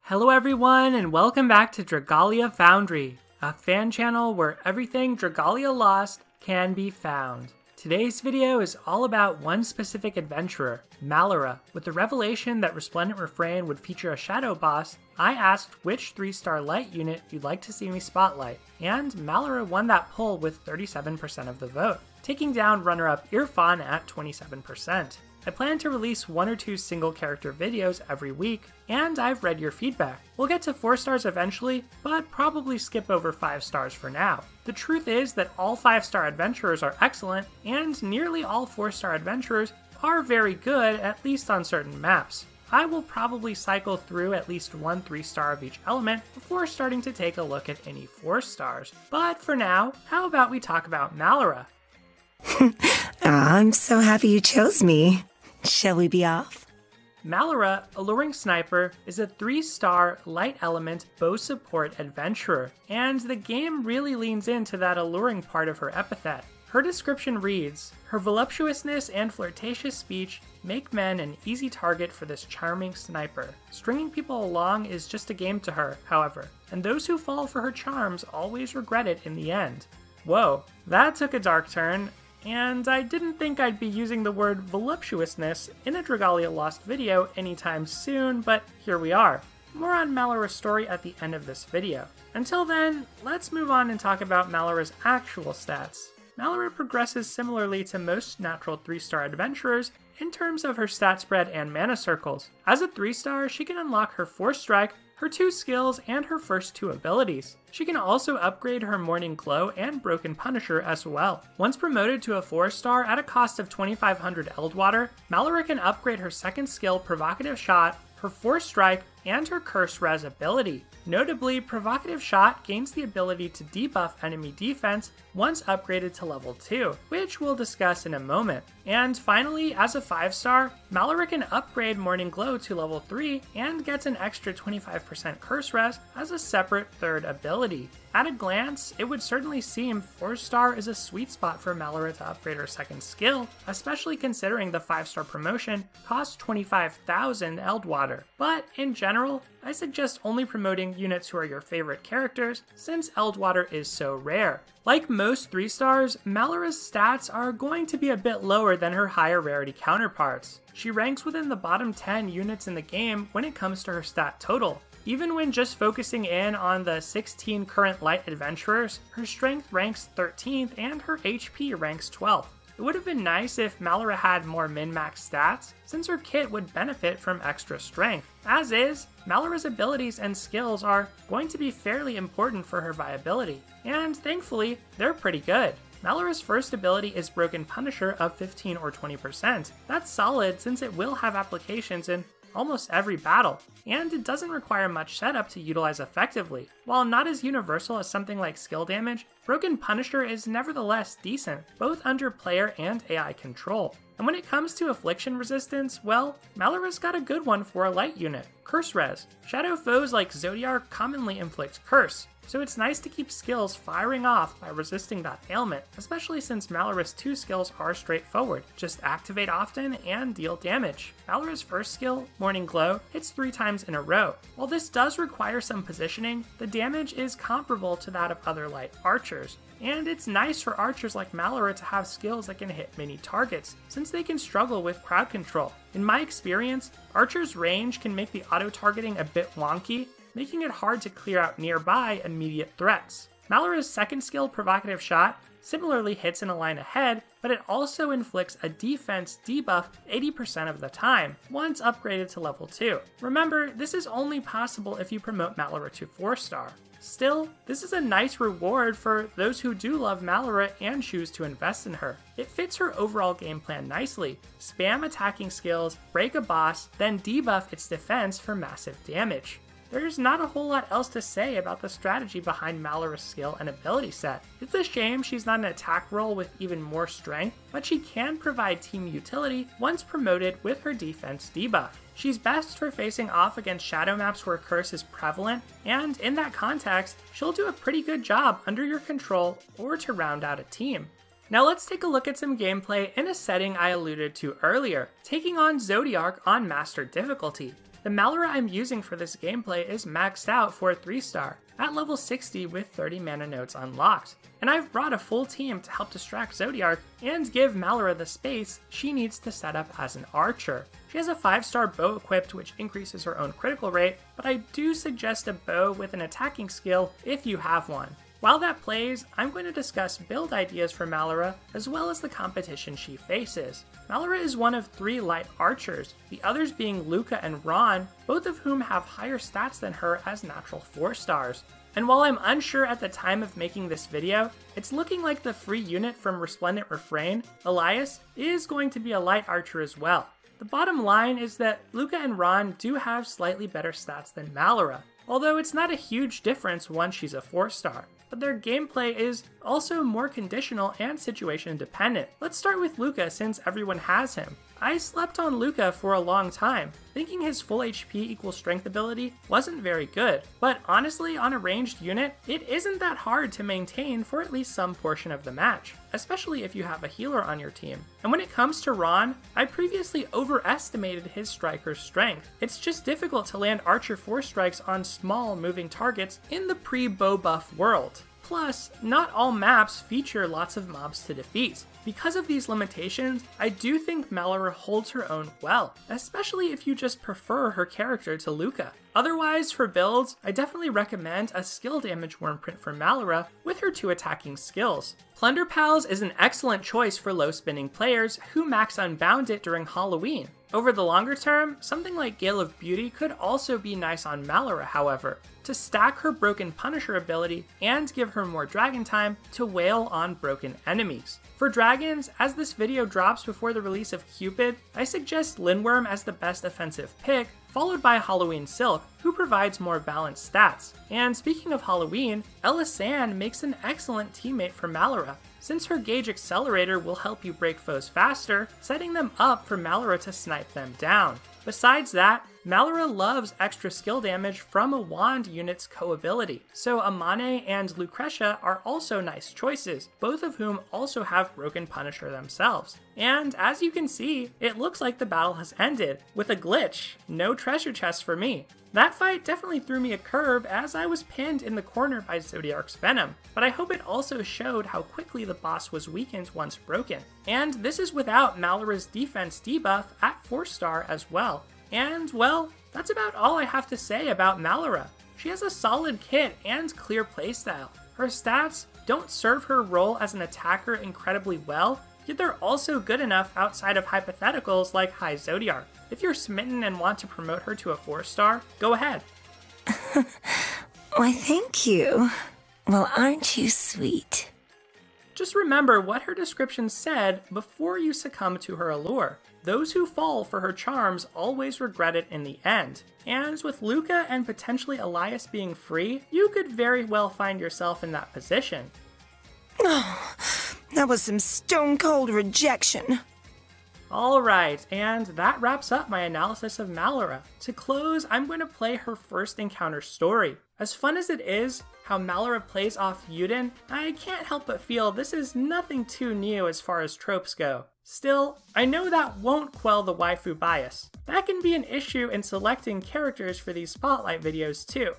Hello everyone, and welcome back to Dragalia Foundry, a fan channel where everything Dragalia lost can be found. Today's video is all about one specific adventurer, Malora. With the revelation that Resplendent Refrain would feature a shadow boss, I asked which 3-star light unit you'd like to see me spotlight, and Malora won that poll with 37% of the vote, taking down runner-up Irfan at 27%. I plan to release 1 or 2 single character videos every week, and I've read your feedback. We'll get to 4 stars eventually, but probably skip over 5 stars for now. The truth is that all 5-star adventurers are excellent, and nearly all 4-star adventurers are very good, at least on certain maps. I will probably cycle through at least 1 3-star of each element before starting to take a look at any 4 stars. But for now, how about we talk about Malora? I'm so happy you chose me. Shall we be off? Malora, Alluring Sniper, is a 3-star light element bow support adventurer, and the game really leans into that alluring part of her epithet. Her description reads, "Her voluptuousness and flirtatious speech make men an easy target for this charming sniper. Stringing people along is just a game to her, however, and those who fall for her charms always regret it in the end." Whoa, that took a dark turn. And I didn't think I'd be using the word voluptuousness in a Dragalia Lost video anytime soon, but here we are. More on Malora's story at the end of this video. Until then, let's move on and talk about Malora's actual stats. Malora progresses similarly to most natural 3-star adventurers in terms of her stat spread and mana circles. As a 3-star, she can unlock her 4th strike, her 2 skills, and her first 2 abilities. She can also upgrade her Morning Glow and Broken Punisher as well. Once promoted to a 4-star at a cost of 2500 Eldwater, Malora can upgrade her 2nd skill Provocative Shot, her 4th strike, and her Curse Res ability. Notably, Provocative Shot gains the ability to debuff enemy defense once upgraded to level 2, which we'll discuss in a moment. And finally, as a 5-star, Malora can upgrade Morning Glow to level 3 and gets an extra 25% Curse Res as a separate 3rd ability. At a glance, it would certainly seem 4-star is a sweet spot for Malora to upgrade her 2nd skill, especially considering the 5-star promotion costs 25,000 Eldwater. But in general, I suggest only promoting units who are your favorite characters, since Eldwater is so rare. Like most 3-stars, Malora's stats are going to be a bit lower than her higher rarity counterparts. She ranks within the bottom 10 units in the game when it comes to her stat total. Even when just focusing in on the 16 current light adventurers, her strength ranks 13th and her HP ranks 12th. It would have been nice if Malora had more min-max stats, since her kit would benefit from extra strength. As is, Malora's abilities and skills are going to be fairly important for her viability, and thankfully, they're pretty good. Malora's first ability is Broken Punisher of 15 or 20%. That's solid since it will have applications in almost every battle, and it doesn't require much setup to utilize effectively. While not as universal as something like skill damage, Broken Punisher is nevertheless decent, both under player and AI control. And when it comes to affliction resistance, well, Malora's got a good one for a light unit, Curse Res. Shadow foes like Zodiark commonly inflict curse, so it's nice to keep skills firing off by resisting that ailment, especially since Malora's 2 skills are straightforward. Just activate often and deal damage. Malora's first skill, Morning Glow, hits 3 times in a row. While this does require some positioning, the damage is comparable to that of other light archers. And it's nice for archers like Malora to have skills that can hit many targets, since they can struggle with crowd control. In my experience, archers' range can make the auto-targeting a bit wonky, making it hard to clear out nearby immediate threats. Malora's 2nd skill, Provocative Shot, similarly hits in a line ahead, but it also inflicts a defense debuff 80% of the time, once upgraded to level 2. Remember, this is only possible if you promote Malora to 4-star. Still, this is a nice reward for those who do love Malora and choose to invest in her. It fits her overall game plan nicely. Spam attacking skills, break a boss, then debuff its defense for massive damage. There's not a whole lot else to say about the strategy behind Malora's skill and ability set. It's a shame she's not an attack role with even more strength, but she can provide team utility once promoted with her defense debuff. She's best for facing off against shadow maps where curse is prevalent, and in that context, she'll do a pretty good job under your control or to round out a team. Now let's take a look at some gameplay in a setting I alluded to earlier, taking on Zodiark on Master difficulty. The Malora I'm using for this gameplay is maxed out for a 3-star, at level 60 with 30 mana notes unlocked. And I've brought a full team to help distract Zodiark and give Malora the space she needs to set up as an archer. She has a 5-star bow equipped which increases her own critical rate, but I do suggest a bow with an attacking skill if you have one. While that plays, I'm going to discuss build ideas for Malora, as well as the competition she faces. Malora is one of 3 light archers, the others being Luca and Ron, both of whom have higher stats than her as natural 4-stars. And while I'm unsure at the time of making this video, it's looking like the free unit from Resplendent Refrain, Elias, is going to be a light archer as well. The bottom line is that Luca and Ron do have slightly better stats than Malora, although it's not a huge difference once she's a 4-star. But their gameplay is also more conditional and situation dependent. Let's start with Luca since everyone has him. I slept on Luca for a long time, thinking his full HP equals strength ability wasn't very good, but honestly on a ranged unit, it isn't that hard to maintain for at least some portion of the match, especially if you have a healer on your team. And when it comes to Ron, I previously overestimated his striker's strength. It's just difficult to land Archer 4 strikes on small moving targets in the pre-bow buff world. Plus, not all maps feature lots of mobs to defeat. Because of these limitations, I do think Malora holds her own well, especially if you just prefer her character to Luca. Otherwise, for builds, I definitely recommend a skill damage Wyrmprint for Malora with her 2 attacking skills. Plunder Pals is an excellent choice for low spinning players who max Unbound it during Halloween. Over the longer term, something like Gale of Beauty could also be nice on Malora, however, to stack her Broken Punisher ability and give her more dragon time to wail on broken enemies. For dragons, as this video drops before the release of Cupid, I suggest Lindworm as the best offensive pick, followed by Halloween Silk, who provides more balanced stats. And speaking of Halloween, Ella Sand makes an excellent teammate for Malora, since her Gauge Accelerator will help you break foes faster, setting them up for Malora to snipe them down. Besides that, Malora loves extra skill damage from a wand unit's co-ability, so Amane and Lucretia are also nice choices, both of whom also have Broken Punisher themselves. And as you can see, it looks like the battle has ended, with a glitch, no treasure chest for me. That fight definitely threw me a curve as I was pinned in the corner by Zodiark's Venom, but I hope it also showed how quickly the boss was weakened once broken. And this is without Malora's defense debuff at 4-star as well. And well, that's about all I have to say about Malora. She has a solid kit and clear playstyle. Her stats don't serve her role as an attacker incredibly well, yet they're also good enough outside of hypotheticals like High Zodiark. If you're smitten and want to promote her to a 4-star, go ahead. Why, thank you. Well, aren't you sweet? Just remember what her description said before you succumb to her allure. Those who fall for her charms always regret it in the end. And with Luca and potentially Elias being free, you could very well find yourself in that position. Oh, that was some stone-cold rejection. Alright, and that wraps up my analysis of Malora. To close, I'm going to play her first encounter story. As fun as it is, how Malora plays off Yuden, I can't help but feel this is nothing too new as far as tropes go. Still, I know that won't quell the waifu bias. That can be an issue in selecting characters for these spotlight videos too.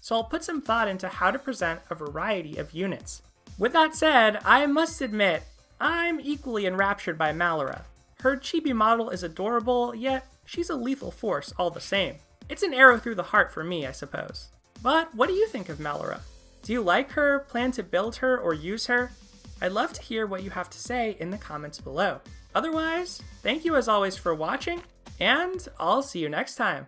So I'll put some thought into how to present a variety of units. With that said, I must admit, I'm equally enraptured by Malora. Her chibi model is adorable, yet she's a lethal force all the same. It's an arrow through the heart for me, I suppose. But what do you think of Malora? Do you like her, plan to build her, or use her? I'd love to hear what you have to say in the comments below. Otherwise, thank you as always for watching, and I'll see you next time.